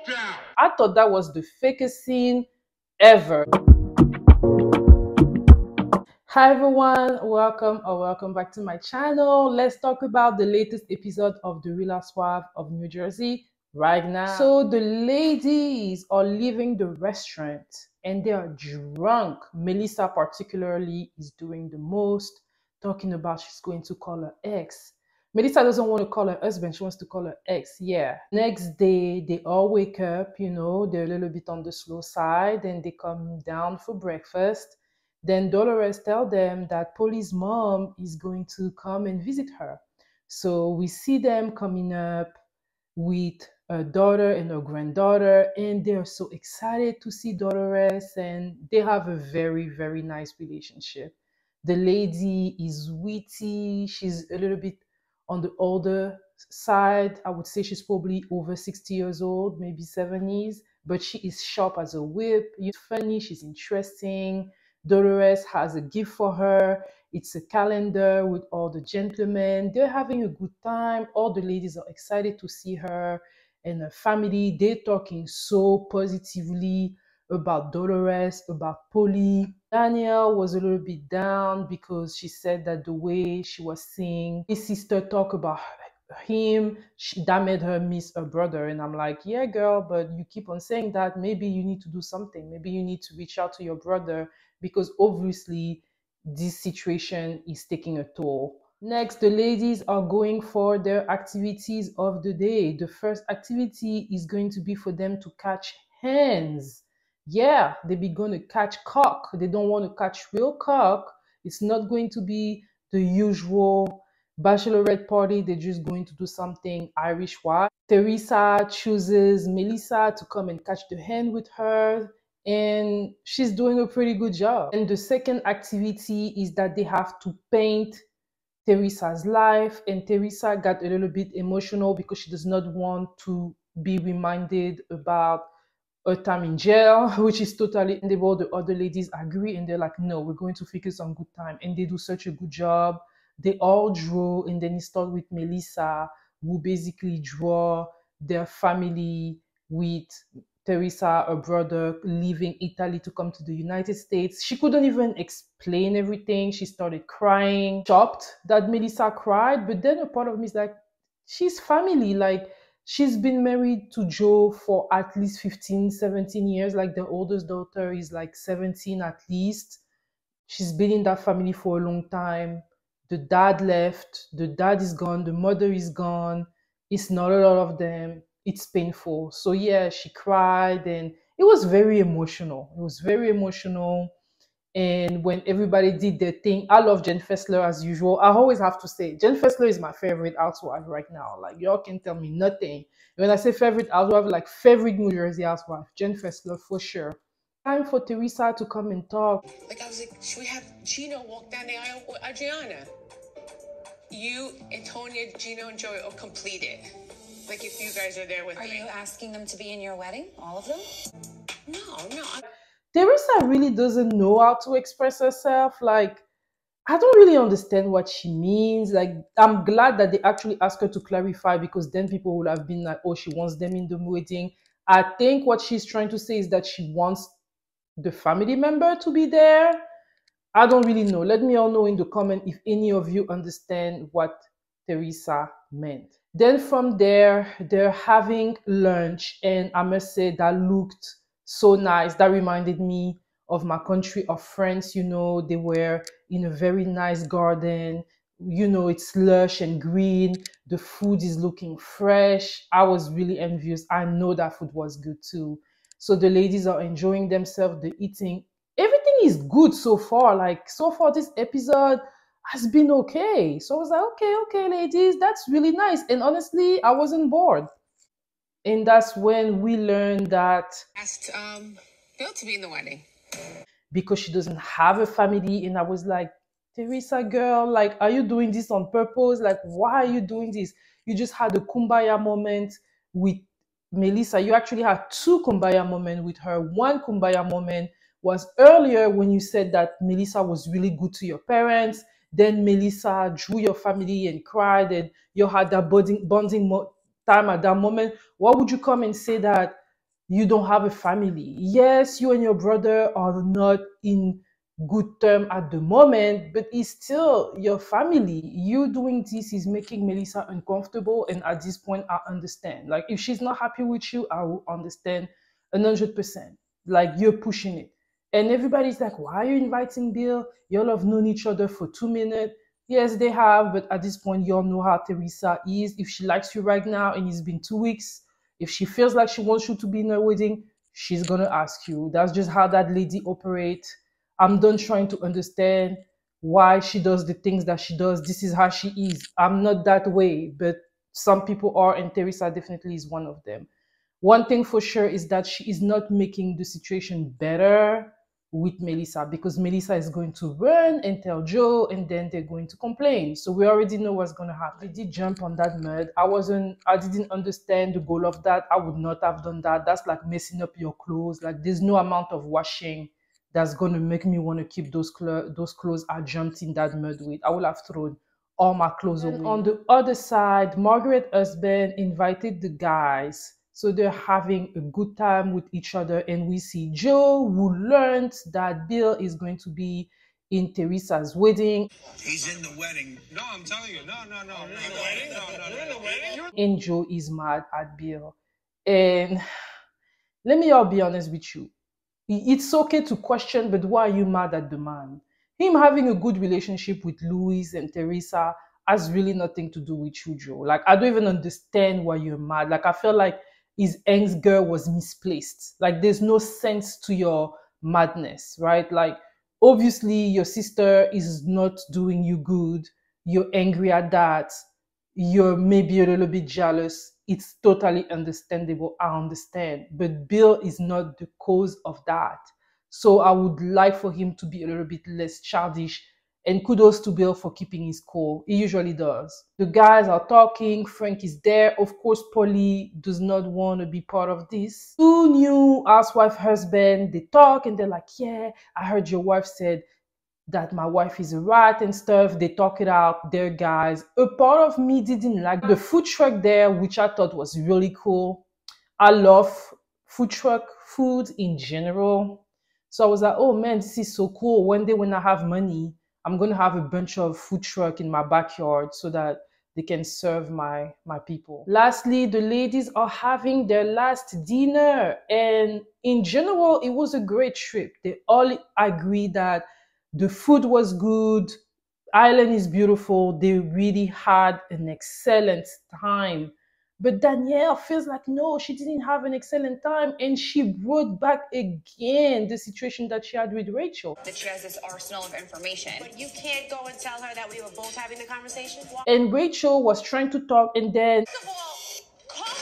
down. I thought that was the fakest scene ever. Hi everyone, welcome back to my channel. Let's talk about the latest episode of the Real Housewives of New Jersey right now. So the ladies are leaving the restaurant and they are drunk. Melissa particularly is doing the most, talking about she's going to call her ex. Melissa doesn't want to call her husband, she wants to call her ex, yeah. Next day, they all wake up, you know, they're a little bit on the slow side and they come down for breakfast. Then Dolores tells them that Pauly's mom is going to come and visit her. So we see them coming up with a daughter and a granddaughter, and they're so excited to see Dolores, and they have a very, very nice relationship. The lady is witty, she's a little bit on the older side. I would say she's probably over 60 years old, maybe 70s, but she is sharp as a whip. She's funny, she's interesting. Dolores has a gift for her. It's a calendar with all the gentlemen. They're having a good time. All the ladies are excited to see her and her family. They're talking so positively about Dolores, about Pauly. Danielle was a little bit down because she said that the way she was seeing his sister talk about him, that made her miss her brother. And I'm like, yeah, girl, but you keep on saying that. Maybe you need to do something. Maybe you need to reach out to your brother, because obviously this situation is taking a toll. Next, the ladies are going for their activities of the day. The first activity is going to be for them to catch hens. Yeah, they be going to catch cock. They don't want to catch real cock. It's not going to be the usual Bachelorette party. They're just going to do something Irish-wise. Teresa chooses Melissa to come and catch the hen with her, and she's doing a pretty good job. And the second activity is that they have to paint Teresa's life, and Teresa got a little bit emotional because she does not want to be reminded about her time in jail, which is totally understandable. The other ladies agree and they're like, no, we're going to focus on good time. And they do such a good job. They all draw, and then it starts with Melissa, who basically draw their family with Teresa, her brother, leaving Italy to come to the United States. She couldn't even explain everything. She started crying, shocked that Melissa cried. But then a part of me is like, she's family. Like, she's been married to Joe for at least 15, 17 years. Like, the oldest daughter is like 17 at least. She's been in that family for a long time. The dad left. The dad is gone. The mother is gone. It's not a lot of them. It's painful. So yeah, she cried and it was very emotional. It was very emotional. And when everybody did their thing, I love Jen Fessler as usual. I always have to say, Jen Fessler is my favorite housewife right now. Like, y'all can tell me nothing. When I say favorite housewife, like favorite New Jersey housewife, Jen Fessler for sure. Time for Teresa to come and talk. Like, I was like, should we have Gino walk down the aisle with Adriana? You, Antonia, Gino, and Joey are completed. Like, if you guys are there with me. Are you asking them to be in your wedding? All of them? No. Teresa really doesn't know how to express herself. Like, I don't really understand what she means. Like, I'm glad that they actually asked her to clarify, because then people would have been like, oh, she wants them in the wedding. I think what she's trying to say is that she wants the family member to be there. I don't really know. Let me all know in the comment if any of you understand what Teresa meant. Then from there, they're having lunch, and I must say that looked so nice. That reminded me of my country of France. You know, they were in a very nice garden. You know, it's lush and green. The food is looking fresh. I was really envious. I know that food was good too. So the ladies are enjoying themselves, they're eating. Everything is good so far. Like, so far this episode has been okay. So I was like, okay, ladies, that's really nice. And honestly, I wasn't bored. And that's when we learned that Asked Bill to be in the wedding. because she doesn't have a family. And I was like, Teresa, girl, like, are you doing this on purpose? Like, why are you doing this? You just had a kumbaya moment with Melissa. You actually had two kumbaya moments with her. One kumbaya moment was earlier when you said that Melissa was really good to your parents. Then Melissa drew your family and cried, and you had that bonding time at that moment. Why would you come and say that you don't have a family. Yes, you and your brother are not in good term at the moment, but it's still your family. You doing this is making Melissa uncomfortable, and at this point I understand. Like if she's not happy with you, I will understand 100%. Like you're pushing it. And everybody's like, why are you inviting Bill? Y'all have known each other for 2 minutes. Yes, they have, but at this point, y'all know how Teresa is. If she likes you right now and it's been 2 weeks, if she feels like she wants you to be in her wedding, she's gonna ask you. That's just how that lady operates. I'm done trying to understand why she does the things that she does. This is how she is. I'm not that way, but some people are, and Teresa definitely is one of them. One thing for sure is that she is not making the situation better with Melissa, because Melissa is going to run and tell Joe, and then they're going to complain. So we already know what's going to happen. They did jump on that mud. I didn't understand the goal of that. I would not have done that. That's like messing up your clothes. Like there's no amount of washing that's going to make me want to keep those clothes I jumped in that mud with. I would have thrown all my clothes away. On the other side, Margaret's husband invited the guys, so they're having a good time with each other. And we see Joe, who learned that Bill is going to be in Teresa's wedding. He's in the wedding. No, I'm telling you. No. You're in the wedding? No. You're in the wedding? And Joe is mad at Bill. And let me all be honest with you. It's okay to question, but why are you mad at the man? Him having a good relationship with Louis and Teresa has really nothing to do with you, Joe. Like, I don't even understand why you're mad. Like, I feel like his anger was misplaced. Like, there's no sense to your madness, right? Like, obviously, your sister is not doing you good. You're angry at that. You're maybe a little bit jealous. It's totally understandable. I understand. But Bill is not the cause of that. So I would like for him to be a little bit less childish. And kudos to Bill for keeping his cool. He usually does. The guys are talking. Frank is there. Of course, Pauly does not want to be part of this. Two new housewife husband, they talk and they're like, yeah, I heard your wife said that my wife is a rat and stuff. They talk it out, their guys. A part of me didn't like the food truck there, which I thought was really cool. I love food truck food in general. So I was like, oh man, this is so cool. One day when I have money, I'm going to have a bunch of food truck in my backyard so that they can serve my people. Lastly, the ladies are having their last dinner. And in general, it was a great trip. They all agree that the food was good. Island is beautiful. They really had an excellent time. But Danielle feels like, no, she didn't have an excellent time. And she brought back again the situation that she had with Rachel. That she has this arsenal of information. But you can't go and tell her that we were both having the conversation? Why? And Rachel was trying to talk, and then First of all, calm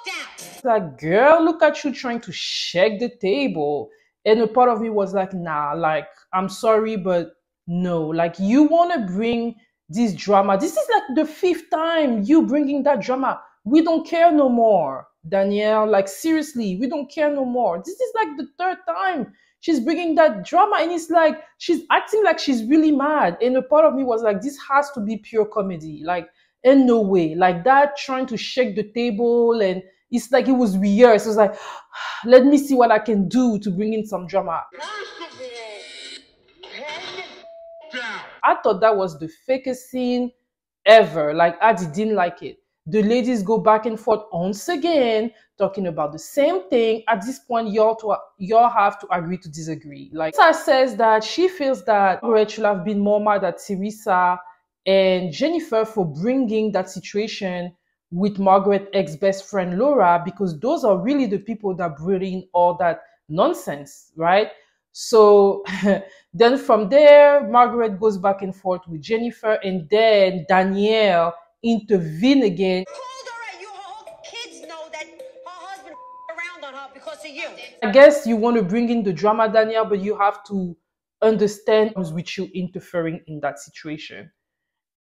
the down. like, girl, look at you trying to shake the table. And a part of me was like, nah, like, I'm sorry, but no. Like, you want to bring this drama. This is like the 5th time you bringing that drama. We don't care no more, Danielle. Like, seriously, we don't care no more. This is like the 3rd time she's bringing that drama, and it's like she's acting like she's really mad. And a part of me was like, this has to be pure comedy. Like, in no way. Like that, trying to shake the table, and it's like it was rehearsed. It was like, let me see what I can do to bring in some drama. First of all, calm the down. I thought that was the fakest scene ever. Like, I didn't like it. The ladies go back and forth once again, talking about the same thing. At this point, y'all have to agree to disagree. Like, Teresa says that she feels that Margaret should have been more mad at Teresa and Jennifer for bringing that situation with Margaret's ex-best friend Laura, because those are really the people that bring in all that nonsense, right? So then from there, Margaret goes back and forth with Jennifer, and then Danielle intervene again. Called her at you. Her whole kids know that her husband around on her because of you. I guess you want to bring in the drama, Danielle, but you have to understand who's with you interfering in that situation,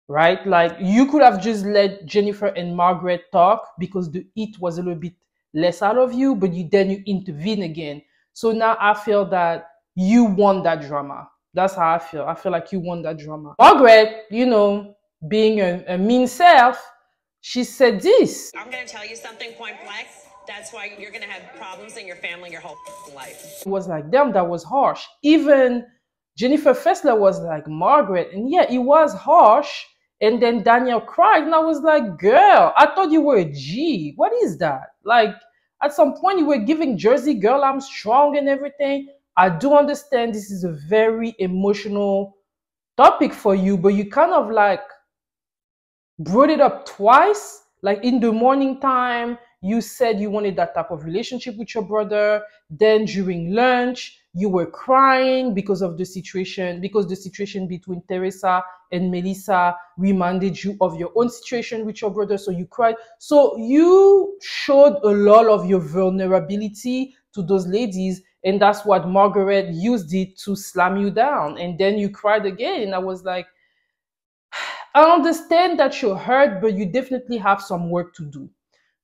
right? Like, you could have just let Jennifer and Margaret talk because the heat was a little bit less out of you, but then you intervene again. So now I feel that you won that drama. That's how I feel. I feel like you won that drama. Margaret, you know, being a mean self, she said this. I'm going to tell you something point blank. That's why you're going to have problems in your family your whole life. It was like, damn, that was harsh. Even Jennifer Fessler was like, Margaret. And yeah, it was harsh. And then Danielle cried. And I was like, girl, I thought you were a G. What is that? Like, at some point, you were giving Jersey girl, I'm strong and everything. I do understand this is a very emotional topic for you, but you kind of like brought it up twice. Like in the morning time, you said you wanted that type of relationship with your brother. Then during lunch, you were crying because of the situation, because the situation between Teresa and Melissa reminded you of your own situation with your brother. So you cried. So you showed a lot of your vulnerability to those ladies. And that's what Margaret used it to slam you down. And then you cried again. And I was like, I understand that you're hurt, but you definitely have some work to do.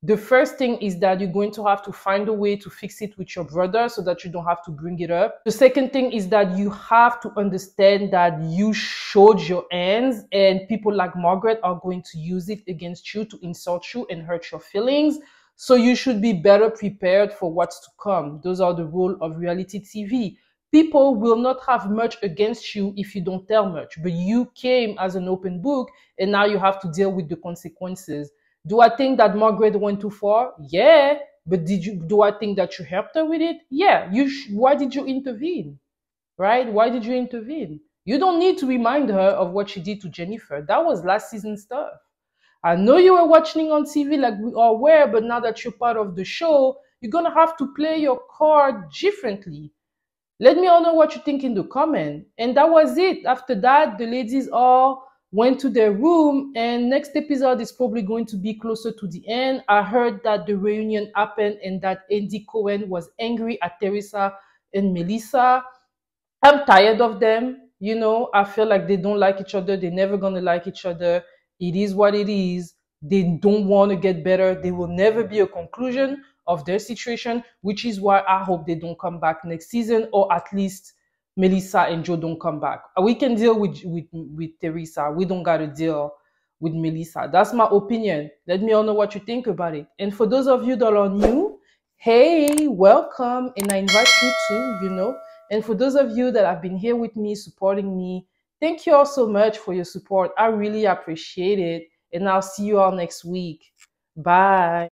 The first thing is that you're going to have to find a way to fix it with your brother so that you don't have to bring it up. The second thing is that you have to understand that you showed your hands and people like Margaret are going to use it against you to insult you and hurt your feelings. So you should be better prepared for what's to come. Those are the rules of reality TV. People will not have much against you if you don't tell much, but you came as an open book and now you have to deal with the consequences. Do I think that Margaret went too far? Yeah. But do I think that you helped her with it? Yeah. Why did you intervene? Right? Why did you intervene? You don't need to remind her of what she did to Jennifer. That was last season stuff. I know you were watching on TV like we all were, but now that you're part of the show, you're going to have to play your card differently. Let me all know what you think in the comment. And that was it. After that, the ladies all went to their room, and next episode is probably going to be closer to the end. I heard that the reunion happened and that Andy Cohen was angry at Teresa and Melissa. I'm tired of them. You know, I feel like they don't like each other. They're never going to like each other. It is what it is. They don't want to get better. There will never be a conclusion of their situation, which is why I hope they don't come back next season, or at least Melissa and Joe don't come back. We can deal with Teresa. We don't got to deal with Melissa. That's my opinion. Let me all know what you think about it. And for those of you that are new, hey, welcome. And I invite you to, you know. And for those of you that have been here with me, supporting me, thank you all so much for your support. I really appreciate it. And I'll see you all next week. Bye.